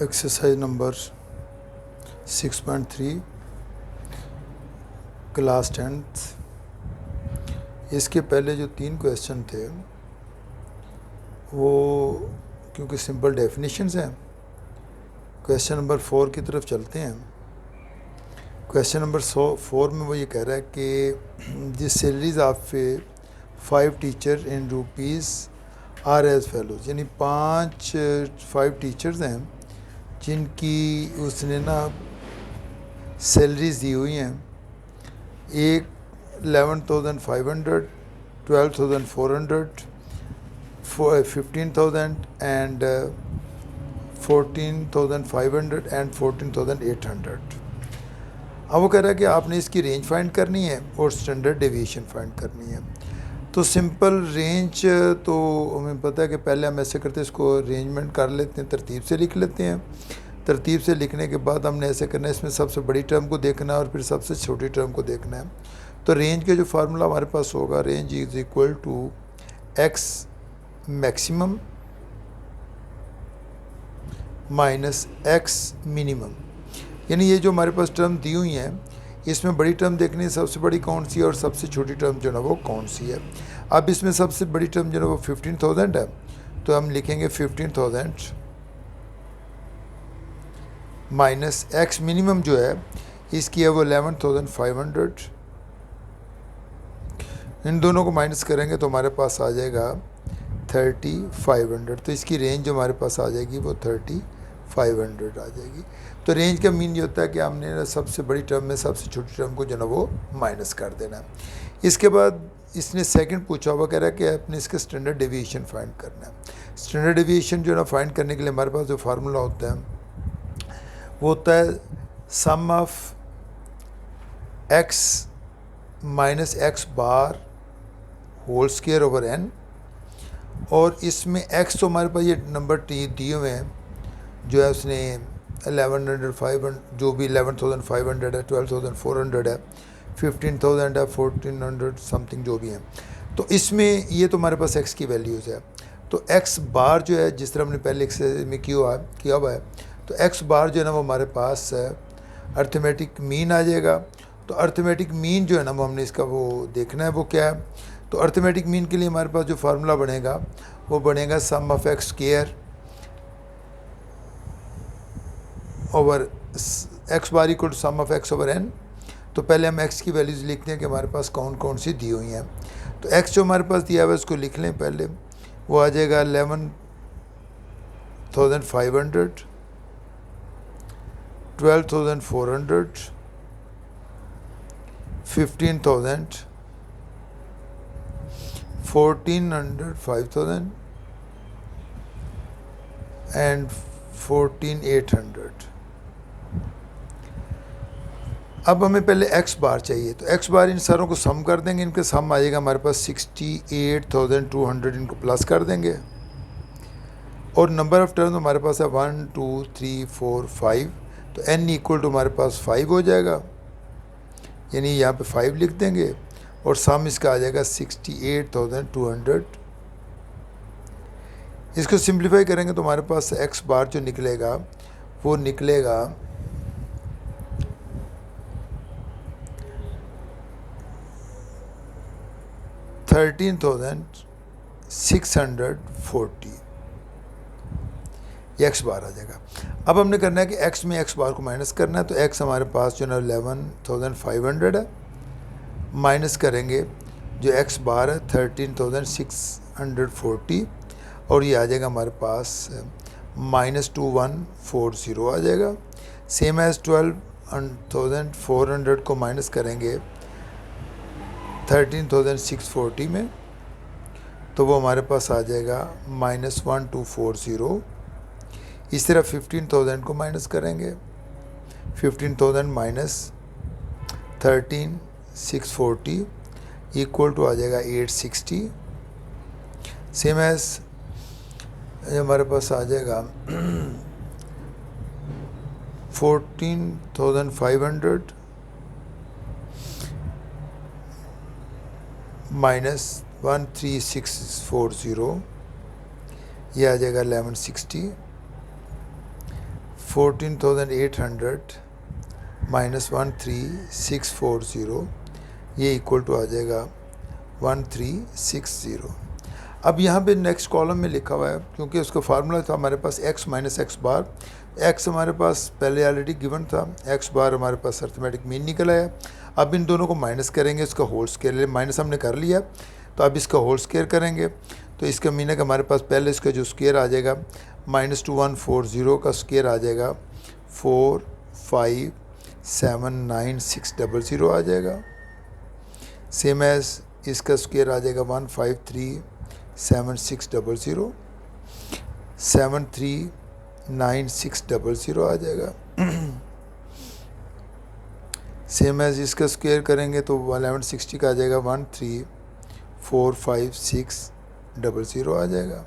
Exercise number 6.3 class 10th। इसके पहले जो 3 क्वेश्चन थे वो क्योंकि सिंपल डेफिनेशंस हैं, क्वेश्चन नंबर 4 की तरफ चलते हैं। क्वेश्चन नंबर 4 में वो ये कह रहा है कि the salaries of 5 teacher in rupees are as follows, यानी 5 टीचर्स हैं जिनकी उसने ना सैलरीज दी हुई हैं। एक 11,500, 12,400, 15,000 एंड 14,500 एंड 14,800। अब वो कह रहा है कि आपने इसकी रेंज फाइंड करनी है और स्टैंडर्ड डेविएशन फाइंड करनी है। तो सिंपल रेंज तो हमें पता है कि पहले हम ऐसे करते हैं, इसको अरेंजमेंट कर लेते हैं, तरतीब से लिख लेते हैं। तरतीब से लिखने के बाद हमने ऐसे करना है, इसमें सबसे बड़ी टर्म को देखना है और फिर सबसे छोटी टर्म को देखना है। तो रेंज का जो फार्मूला हमारे पास होगा, range is equal to X maximum minus X minimum. यानी ये जो हमारे पास टर्म दी हुई हैं, इसमें बड़ी टर्म देखनी है सबसे बड़ी कौन सी है और सबसे छोटी टर्म जो है वो कौन सी है। अब इसमें सबसे बड़ी टर्म जो है वो 15,000 है, तो हम लिखेंगे 15,000 माइनस एक्स मिनिमम जो है इसकी है वो 11,500। इन दोनों को माइनस करेंगे तो हमारे पास आ जाएगा 3,500। तो इसकी रेंज जो हमारे पास आ जाएगी वो 3,500 आ जाएगी। तो रेंज का मीन ये होता है कि हमने सबसे बड़ी टर्म में सबसे छोटी टर्म को जो है वो माइनस कर देना है। इसके बाद इसने सेकंड पूछा हुआ, कह रहा है कि आपने इसका स्टैंडर्ड डेविएशन फाइंड करना है। स्टैंडर्ड डेविएशन जो है ना फाइंड करने के लिए हमारे पास जो फार्मूला होता है वो होता है sum of x minus x bar whole square over n. और इसमें एक्स तो हमारे पास ये नंबर दिए हुए हैं, जो है उसने 11,500 जो भी 11,500 है, 12,400 है, 15,000 है, 1,400 समथिंग जो भी है। तो इसमें ये तो हमारे पास एक्स की वैल्यूज़ है। तो एक्स बार जो है, जिस तरह हमने पहले एक्सरसाइज में किया हुआ है, तो एक्स बार जो है ना वो हमारे पास अर्थमेटिक मीन आ जाएगा। तो अर्थमेटिक मीन जो है ना वो हमने इसका वो देखना है वो क्या है। तो अर्थमेटिक मीन के लिए हमारे पास जो फार्मूला बनेगा वो बनेगा sum of x square over x bar equal to sum of x over n. तो पहले हम एक्स की वैल्यूज़ लिखते हैं कि हमारे पास कौन कौन सी दी हुई हैं। तो एक्स जो हमारे पास दिया हुआ है उसको लिख लें पहले। वो आ जाएगा 11,500, 12,400, 15,000, 1,400, 5,000 एंड 14,800। अब हमें पहले एक्स बार चाहिए, तो एक्स बार इन सारों को सम कर देंगे। इनका सम आ जाएगा हमारे पास 68,200। इनको प्लस कर देंगे और नंबर ऑफ़ टर्म हमारे पास है 1 2 3 4 5। तो n इक्वल टू हमारे पास 5 हो जाएगा, यानी यहाँ पे 5 लिख देंगे और सम इसका आ जाएगा 68,200। इसको सिंप्लीफाई करेंगे तो हमारे पास एक्स बार जो निकलेगा वो निकलेगा 13,640 ये एक्स बार आ जाएगा। अब हमने करना है कि एक्स में एक्स बार को माइनस करना है। तो एक्स हमारे पास जो है 11,500 है, माइनस करेंगे जो एक्स बार है 13,640 और ये आ जाएगा हमारे पास -2140 आ जाएगा। सेम एज 12,400 को माइनस करेंगे 13,640 में, तो वो हमारे पास आ जाएगा -1240। इस तरह 15,000 को माइनस करेंगे, 15,000 माइनस 13,640 इक्वल टू आ जाएगा 860। सेम एज हमारे पास आ जाएगा 14,500 माइनस 13,640 ये आ जाएगा 1160। 14,800 माइनस 13,640 ये इक्वल टू आ जाएगा 1360। अब यहाँ पे नेक्स्ट कॉलम में लिखा हुआ है, क्योंकि उसका फार्मूला था हमारे पास x माइनस एक्स बार। x हमारे पास पहले ऑलरेडी गिवन था, x बार हमारे पास अर्थमेटिक मीन निकला है। अब इन दोनों को माइनस करेंगे, इसका होल स्केयर माइनस हमने कर लिया, तो अब इसका होल स्केयर करेंगे तो इसका मीन है कि हमारे पास पहले इसका जो स्केयर आ जाएगा -2140 का स्केयर आ जाएगा 4579600 आ जाएगा। सेम एज इसका स्केयर आ जाएगा 1537600 7399600 आ जाएगा। सेम एज इसका स्क्वायर करेंगे तो 1160 का आ जाएगा 1345600 आ जाएगा,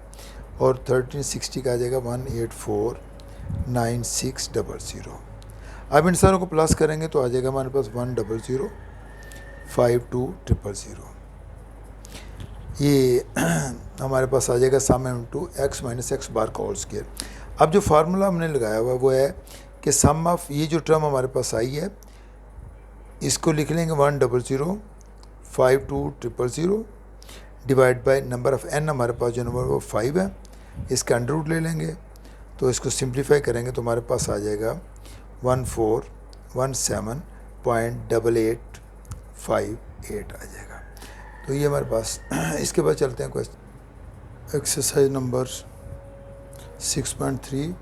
और 1360 का आ जाएगा 1849600। अब इन सारों को प्लस करेंगे तो आ जाएगा हमारे पास 1005200। ये हमारे पास आ जाएगा सम into x minus x bar का होल स्क्वायर। अब जो फार्मूला हमने लगाया हुआ वो है कि सम ऑफ ये जो टर्म हमारे पास आई है इसको लिख लेंगे 1005200 divide by number of n, हमारे पास जो नंबर वो 5 है, इसका अंडर रूट ले लेंगे तो इसको सिंप्लीफाई करेंगे तो हमारे पास आ जाएगा 1417.8858 आ जाएगा। तो ये हमारे पास इसके बाद चलते हैं question exercise number 6.3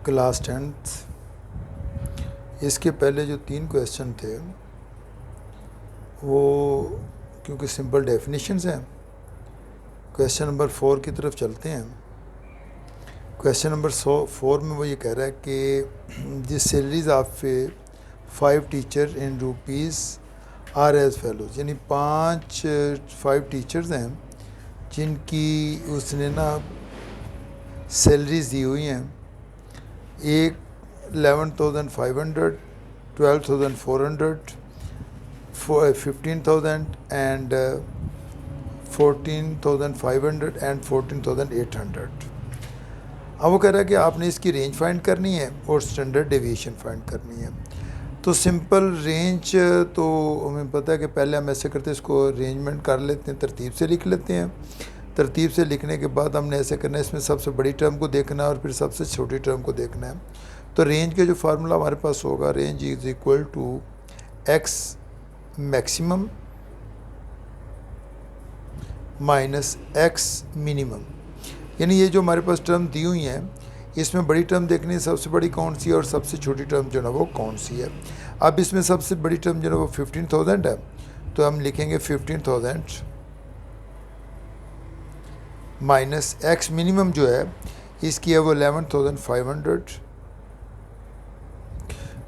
class 10th। इसके पहले जो 3 क्वेश्चन थे वो क्योंकि सिंपल डेफिनेशंस हैं, क्वेश्चन नंबर 4 की तरफ चलते हैं। क्वेश्चन नंबर 4 में वो ये कह रहा है कि the salaries of 5 teacher in rupees are as follows, यानी 5 टीचर्स हैं जिनकी उसने ना सैलरीज दी हुई हैं, एक 11,500, 12,400, 15,000 एंड 14,500 एंड 14,800। अब वो कह रहा है कि आपने इसकी रेंज फाइंड करनी है और स्टैंडर्ड डेविएशन फाइंड करनी है। तो सिंपल रेंज तो हमें पता है कि पहले हम ऐसे करते हैं, इसको अरेंजमेंट कर लेते हैं, तरतीब से लिख लेते हैं। तरतीब से लिखने के बाद हमने ऐसे करना है, इसमें सबसे बड़ी टर्म को देखना है और फिर सबसे छोटी टर्म को देखना है। तो रेंज का जो फार्मूला हमारे पास होगा, range is equal to X maximum minus X minimum. यानी ये जो हमारे पास टर्म दी हुई हैं इसमें बड़ी टर्म देखनी है सबसे बड़ी कौन सी है और सबसे छोटी टर्म जो है वो कौन सी है। अब इसमें सबसे बड़ी टर्म जो है वो 15,000 है, तो हम लिखेंगे 15,000 माइनस एक्स मिनिमम जो है इसकी है वो 11,500।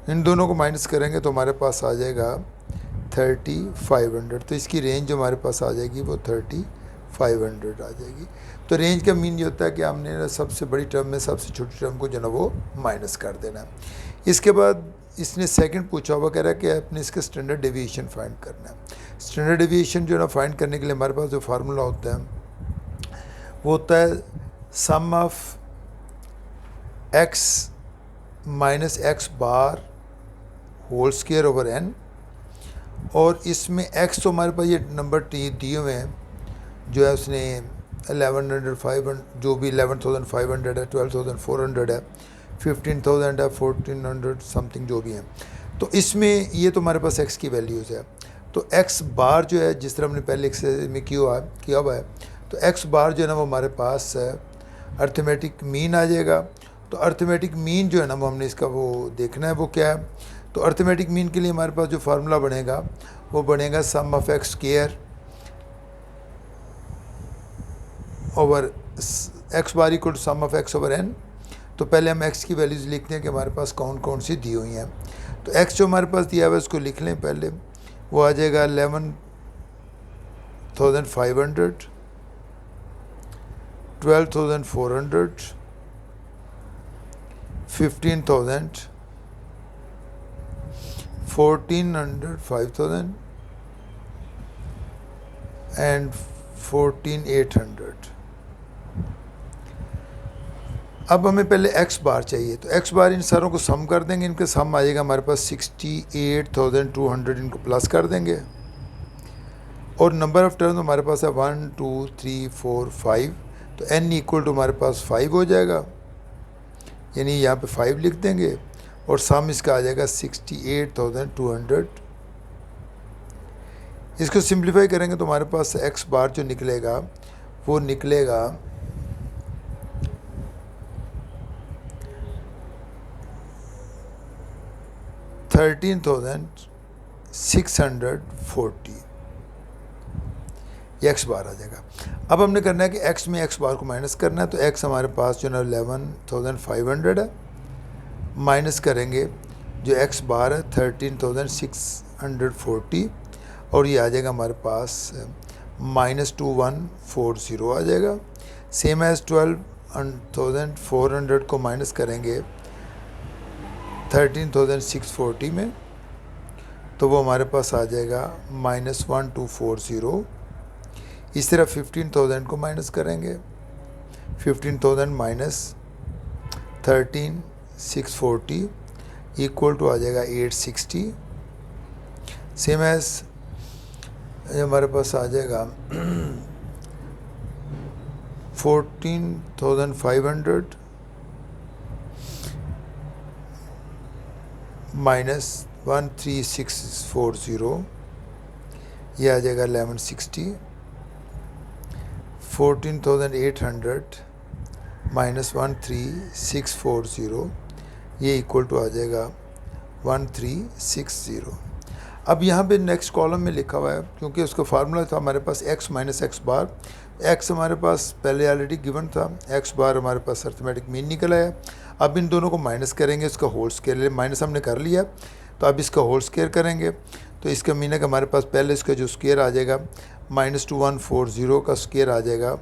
इन दोनों को माइनस करेंगे तो हमारे पास आ जाएगा 3,500। तो इसकी रेंज जो हमारे पास आ जाएगी वो 3,500 आ जाएगी। तो रेंज का मीन ये होता है कि हमने सबसे बड़ी टर्म में सबसे छोटी टर्म को जो है वो माइनस कर देना है। इसके बाद इसने सेकंड पूछा हुआ, कह रहा है कि आपने इसका स्टैंडर्ड डेविएशन फाइंड करना है। स्टैंडर्ड डेविएशन जो है ना फाइंड करने के लिए हमारे पास जो फार्मूला होता है वो होता है sum of x minus x bar whole square over n, और इसमें एक्स तो हमारे पास ये नंबर दिए हुए हैं जो है उसने 11,500 जो भी 11,500 है, 12,400 है, 15,000 है, 1,400 समथिंग जो भी है। तो इसमें ये तो हमारे पास एक्स की वैल्यूज़ है। तो एक्स बार जो है जिस तरह हमने पहले एक्सरसाइज में किया हुआ है, तो एक्स बार जो है ना वो हमारे पास अर्थमेटिक मीन आ जाएगा। तो अर्थमेटिक मीन जो है ना वो हमने इसका वो देखना है वो क्या है। तो अर्थमेटिक मीन के लिए हमारे पास जो फार्मूला बनेगा वो बनेगा sum of x square over x bar equal to sum of x over n. तो पहले हम एक्स की वैल्यूज़ लिखते हैं कि हमारे पास कौन कौन सी दी हुई हैं। तो एक्स जो हमारे पास दिया हुआ है उसको लिख लें पहले, वो आ जाएगा 11,500, 12,400, 15,000, 1,400, 5,000 एंड 14,800। अब हमें पहले एक्स बार चाहिए, तो एक्स बार इन सारों को सम कर देंगे, इनके सम आएगा हमारे पास 68,200, इनको प्लस कर देंगे और नंबर ऑफ़ टर्म हमारे पास है 1 2 3 4 5, तो n इक्वल टू हमारे पास 5 हो जाएगा, यानी यहाँ पे 5 लिख देंगे और सम इसका आ जाएगा 68,200। इसको सिंप्लीफाई करेंगे तो हमारे पास एक्स बार जो निकलेगा वो निकलेगा 13,640, ये एक्स बार आ जाएगा। अब हमने करना है कि एक्स में एक्स बार को माइनस करना है, तो एक्स हमारे पास जो ना 11,500 है, माइनस करेंगे जो एक्स बार है 13,640 और ये आ जाएगा हमारे पास -2140 आ जाएगा। सेम एज 12,400 को माइनस करेंगे 13,640 में, तो वो हमारे पास आ जाएगा -1240। इस तरह 15,000 को माइनस करेंगे, 15,000 माइनस 13,640 इक्वल टू आ जाएगा 860। सेम एज हमारे पास आ जाएगा 14,500 माइनस 13,640, ये आ जाएगा 1160। 14,800 माइनस 13,640, ये इक्वल टू आ जाएगा 1360। अब यहाँ पे नेक्स्ट कॉलम में लिखा हुआ है, क्योंकि उसका फार्मूला था हमारे पास x माइनस एक्स बार। x हमारे पास पहले ऑलरेडी गिवन था, x बार हमारे पास अर्थमेटिक मीन निकला है। अब इन दोनों को माइनस करेंगे, इसका होल स्क्वायर, माइनस हमने कर लिया, तो अब इसका होल स्क्वायर करेंगे, तो इसका मीन है कि हमारे पास पहले इसका जो स्क्वायर आ जाएगा -2140 का स्क्वायर आ जाएगा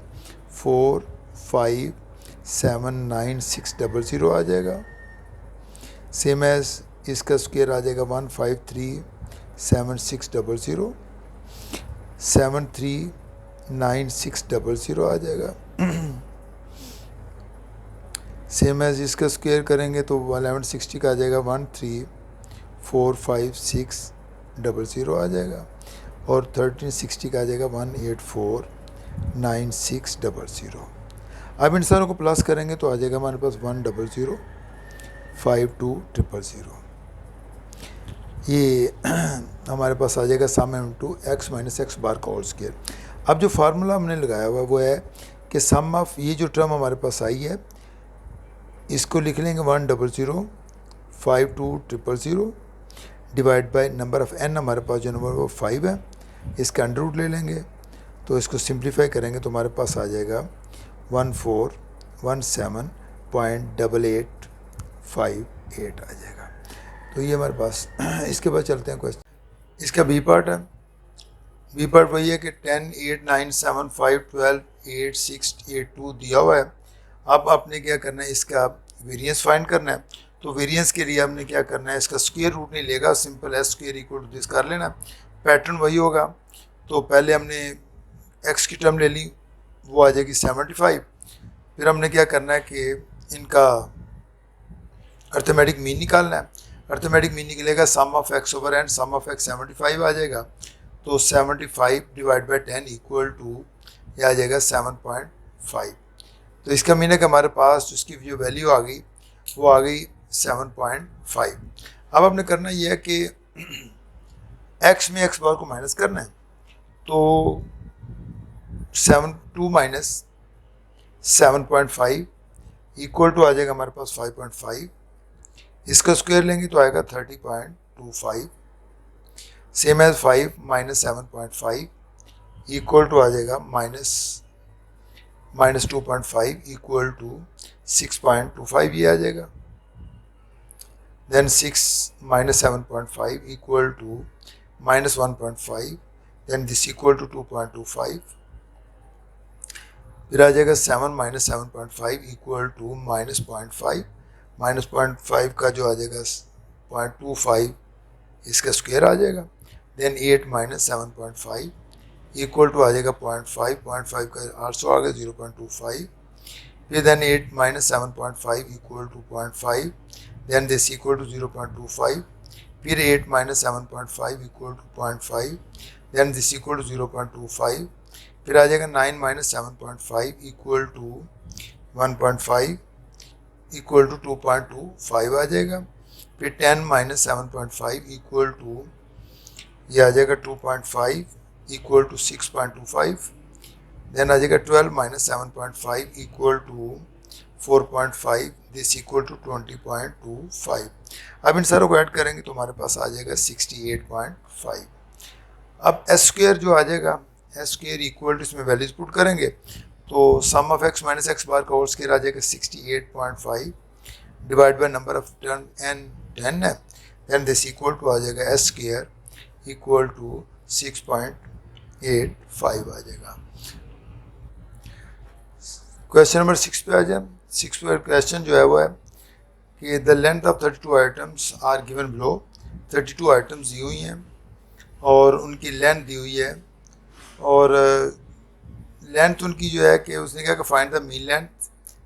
4579600 आ जाएगा। सेम एज इसका स्क्वायर आ जाएगा 1537600, 739600 आ जाएगा। सेम एज इसका स्क्वायर करेंगे तो 1160 का आ जाएगा 1345600 आ जाएगा और 1360 का आ जाएगा 1849600। अब इन सारों को प्लस करेंगे तो आ जाएगा हमारे पास 1005200। ये हमारे पास आ जाएगा सम into x minus x bar का होल स्क्वायर। अब जो फार्मूला हमने लगाया हुआ वो है कि सम ऑफ ये जो टर्म हमारे पास आई है इसको लिख लेंगे 1005200 divide by number of n, हमारे पास जो नंबर वो 5 है, इसका अंडर रूट ले लेंगे, तो इसको सिंप्लीफाई करेंगे तो हमारे पास आ जाएगा 1417.8858 आ जाएगा। तो ये हमारे पास इसके बाद चलते हैं क्वेश्चन। इसका बी पार्ट है, बी पार्ट वही है कि 10 8 9 7 5 12 8 6 8 2 दिया हुआ है। अब आपने क्या करना है, इसका वेरिएंस फाइंड करना है। तो वेरिएंस के लिए हमने क्या करना है, इसका स्क्वायर रूट नहीं लेगा, simple S square equal to this कर लेना। पैटर्न वही होगा, तो पहले हमने एक्स की टर्म ले ली, वो आ जाएगी 75। फिर हमने क्या करना है कि इनका अर्थमेटिक मीन निकालना है। अर्थमेटिक मीन निकलेगा sum of x over n, sum of x 75 आ जाएगा, तो 75 डिवाइड बाई 10 इक्वल टू ये आ जाएगा 7.5। तो इसका मीन है कि हमारे पास उसकी जो वैल्यू आ गई वो आ गई 7.5। अब आपने करना ये है कि एक्स में एक्स बार को माइनस करना है, तो 2 माइनस 7.5 इक्वल टू आ जाएगा हमारे पास 5.5। इसका स्क्वायर लेंगे तो आएगा 30.25। Same as 5 minus 7.5 equal to आ जाएगा माइनस 2.5 इक्वल टू 6.25, ये आ जाएगा। Then 6 minus 7.5 equal to minus 1.5, then this equal to 2.25। फिर आ जाएगा 7 minus 7.5 equal to minus 0.5, minus 0.5 का जो आ जाएगा 0.25, इसका स्क्वायर आ जाएगा। देन 8 माइनस 7.5 इक्वल टू आ जाएगा 0.5, 0.5 का 800 आ गया 0.25। फिर then 8 minus 7.5 equal to 0.5, then this equal to 0.25, फिर 8 minus 7.5 equal to 0.5, then this equal to 0.25, फिर आ जाएगा 9 minus 7.5 equal to 1.5 equal to 2.25 आ जाएगा, फिर 10 minus 7.5 equal to ये आ जाएगा 2.5 equal to 6.25, then आ जाएगा 12 minus 7.5 equal to 4.5, this equal to 20.25। अब इन सारों को ऐड करेंगे तो हमारे पास आ जाएगा 68.5। अब एस स्क्वेयर जो आ जाएगा, एस स्क्वेयर इक्वल टू इसमें वैल्यूज पुट करेंगे तो sum of x minus x bar का होल स्क्वेयर आ जाएगा 68.5 divide by number of term N 10 है, देन दिस इक्वल टू आ जाएगा एस स्क्वेयर इक्वल टू 6.85 आ जाएगा। क्वेश्चन नंबर 6 पे आ जाए। 6 पे क्वेश्चन जो है वो है कि the length of 32 items are given below. 32 items दी हुई हैं और उनकी लेंथ दी हुई है और लेंथ उनकी जो है कि उसने कहा कि find the mean length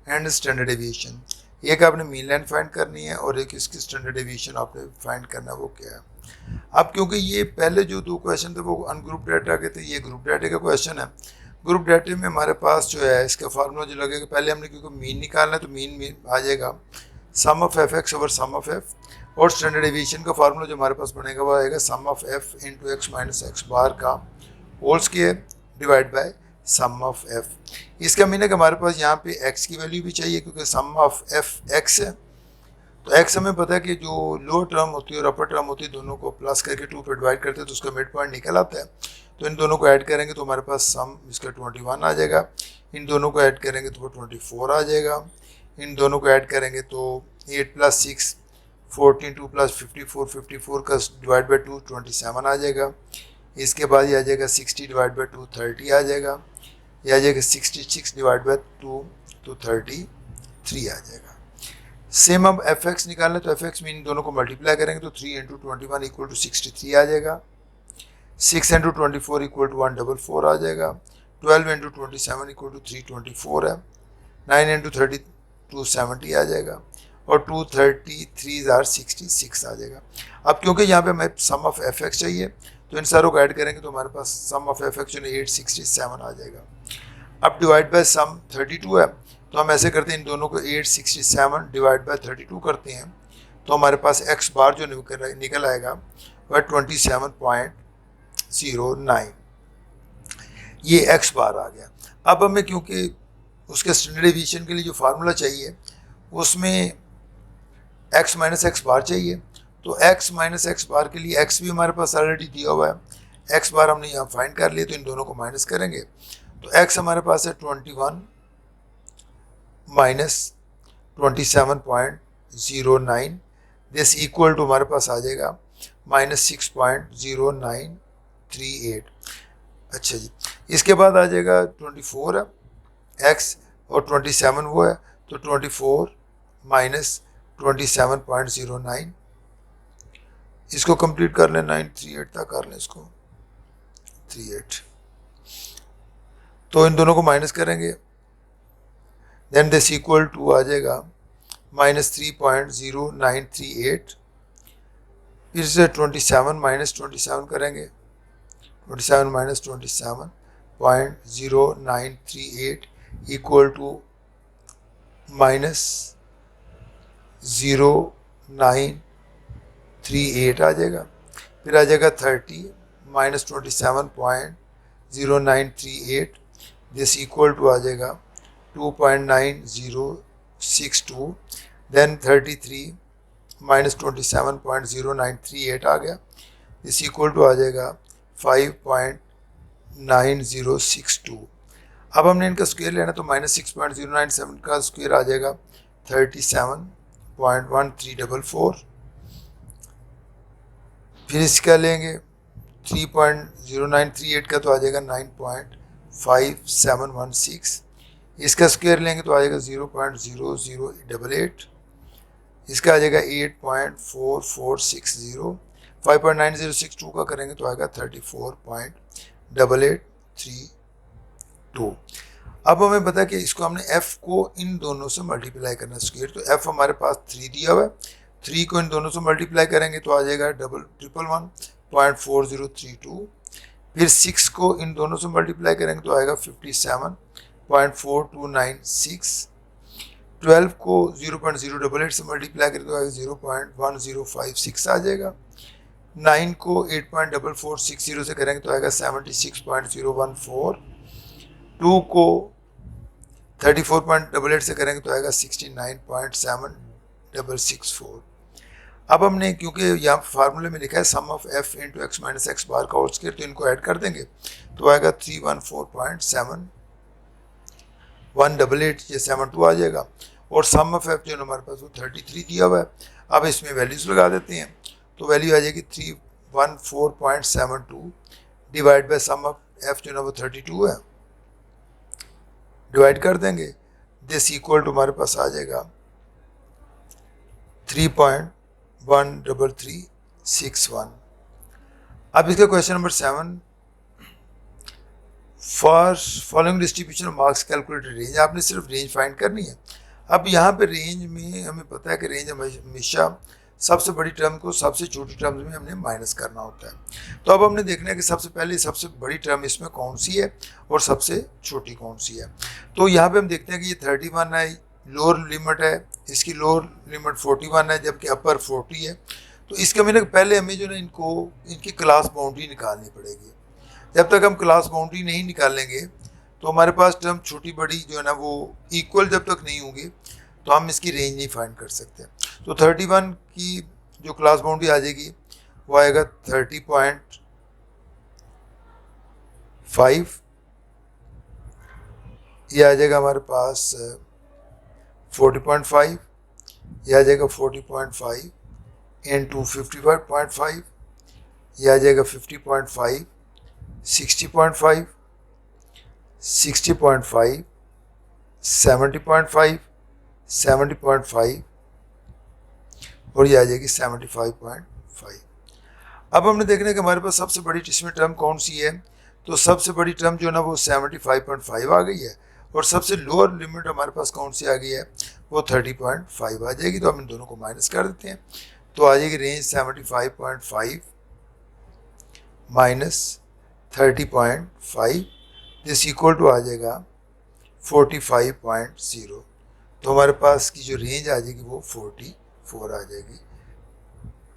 and standard deviation. एक आपने मीन लेंथ फाइंड करनी है और एक इसकी स्टैंडर्ड डेविएशन आपने फाइंड करना है, वो क्या है। अब क्योंकि ये पहले जो 2 क्वेश्चन थे वो अनग्रुप डाटा के थे, ये ग्रुप डाटा का क्वेश्चन है। ग्रुप डाटे में हमारे पास जो है इसका फार्मूला जो लगेगा, पहले हमने क्योंकि मीन निकालना है तो मीन आ जाएगा sum of f x over sum of f, और स्टैंडर्ड डेविएशन का फार्मूला जो हमारे पास बनेगा वो आएगा sum of f into x minus x bar का whole square divide by sum of f. इसका मीन है कि हमारे पास यहाँ पे एक्स की वैल्यू भी चाहिए क्योंकि सम ऑफ एफ एक्स है, तो एक्स हमें पता है कि जो लोअर टर्म होती है और अपर टर्म होती है दोनों को प्लस करके 2 पे डिवाइड करते हैं तो उसका मिड पॉइंट निकल आता है। तो इन दोनों को ऐड करेंगे तो हमारे पास सम इसका 21 आ जाएगा, इन दोनों को ऐड करेंगे तो वो 24 आ जाएगा, इन दोनों को ऐड करेंगे तो 8 + 6 14, 2 + 54, 54 का डिवाइड बाई 2 27 आ जाएगा। इसके बाद ये आ जाएगा 60 डिवाइड बाई 2 30 आ जाएगा, ये आ जाएगा 66 डिवाइड बाई 2 तो 33 आ जाएगा। सेम अब एफ एक्स निकालना है तो एफ एक्स में इन दोनों को मल्टीप्लाई करेंगे तो 3 × 21 इक्वल टू 63 आ जाएगा, 6 × 24 इक्वल टू 144 आ जाएगा, 12 × 27 इक्वल टू 324 है, 9 × 30 270 आ जाएगा और 233 66 आ जाएगा। अब क्योंकि यहाँ पे हमें सम ऑफ एफ एक्स चाहिए तो इन सारों को ऐड करेंगे तो हमारे पास सम ऑफ एफ एक्स जो 867 आ जाएगा। अब डिवाइड बाय सम 32 है तो हम ऐसे करते हैं, इन दोनों को 867 डिवाइड बाय 32 करते हैं तो हमारे पास एक्स बार जो निकल आएगा वह 27.09, ये एक्स बार आ गया। अब हमें क्योंकि उसके स्टैंडर्ड डेविएशन के लिए जो फार्मूला चाहिए उसमें एक्स माइनस एक्स बार चाहिए, तो एक्स माइनस एक्स बार के लिए एक्स भी हमारे पास ऑलरेडी दिया हुआ है, एक्स बार हमने यहाँ फाइंड कर लिया तो इन दोनों को माइनस करेंगे तो एक्स हमारे पास है 21 माइनस 27.09, दिस इक्वल टू हमारे पास आ जाएगा -6.0938। अच्छा जी, इसके बाद आ जाएगा 24 है एक्स और 27 वो है तो 24 माइनस 27.09, इसको कंप्लीट कर लें 938 तक कर लें इसको 38, तो इन दोनों को माइनस करेंगे देन दिस इक्वल टू आ जाएगा -3.0938, फिर से 27 माइनस 27 करेंगे 27 माइनस 27.0938 इक्वल टू -0938 आ जाएगा, फिर आ जाएगा 30 माइनस 27.0938, दिस इक्वल टू आ जाएगा 2.9062, देन 33 माइनस 27.0938 आ गया, दिस इक्वल टू आ जाएगा 5.9062। अब हमने इनका स्क्वायर लेना तो -6.097 का स्क्वायर आ जाएगा 37.1344, फिर इसका लेंगे 3.0938 का तो आ जाएगा 9.5716, इसका स्क्वायर लेंगे तो आ जाएगा 0.0088, इसका आ जाएगा 8.4460, 5.9062 का करेंगे तो आएगा 34.8832। अब हमें पता है कि इसको हमने f को इन दोनों से मल्टीप्लाई करना स्क्वायर, तो f हमारे पास 3 दिया हुआ है, 3 को इन दोनों से मल्टीप्लाई करेंगे तो आ जाएगा 111.4032, फिर 6 को इन दोनों से मल्टीप्लाई करेंगे तो आएगा 57.4296, 12 को 0.088 से मल्टीप्लाई करें तो आएगा 0.1056 आ जाएगा, 9 को 8.4460 से करेंगे तो आएगा 76.014, 2 को 34.88 से करेंगे तो आएगा 69.7664। अब हमने क्योंकि यहाँ फार्मूले में लिखा है sum of f into x minus x bar का होल स्क्वायर, तो इनको ऐड कर देंगे तो आएगा 314.7188 ये 72 आ जाएगा, और सम ऑफ f जो हमारे पास वो 33 दिया हुआ है। अब इसमें वैल्यूज लगा देते हैं तो वैल्यू आ जाएगी 314.72 divide by sum of f जो ना वो 32 है, डिवाइड कर देंगे, दिस इक्वल टू हमारे पास आ जाएगा 3.13361। अब इसका question number 7, for following distribution of marks calculated range, आपने सिर्फ रेंज फाइंड करनी है। अब यहाँ पे रेंज में हमें पता है कि रेंज हमेशा सबसे बड़ी टर्म को सबसे छोटी टर्म्स में हमने माइनस करना होता है। तो अब हमने देखना है कि सबसे पहले सबसे बड़ी टर्म इसमें कौन सी है और सबसे छोटी कौन सी है। तो यहाँ पे हम देखते हैं कि ये 31 है, लोअर लिमिट है, इसकी लोअर लिमिट 41 है, जबकि अपर 40 है। तो इसका मतलब पहले हमें जो है इनको इनकी क्लास बाउंड्री निकालनी पड़ेगी। जब तक हम क्लास बाउंड्री नहीं निकालेंगे तो हमारे पास टर्म छोटी बड़ी जो है ना वो इक्वल जब तक नहीं होंगी तो हम इसकी रेंज नहीं फाइंड कर सकते। तो 31 की जो क्लास बाउंड्री आ जाएगी वो आएगा 30.5, ये आ जाएगा हमारे पास 40.5, ये आ जाएगा 40.5 इंटू 55.5, ये आ जाएगा 50.5, 60.5, 60.5, 70.5, 70.5 और ये आ जाएगी 75.5। अब हमने देखना है कि हमारे पास सबसे बड़ी इसमें टर्म कौन सी है। तो सबसे बड़ी टर्म जो है ना वो 75.5 आ गई है, और सबसे लोअर लिमिट हमारे पास कौन सी आ गई है वो 30.5 आ जाएगी। तो हम इन दोनों को माइनस कर देते हैं तो आ जाएगी range 75.5 minus 30.5, this equal to आ जाएगा 45.0। तो हमारे पास की जो रेंज आ जाएगी वो 44 आ जाएगी।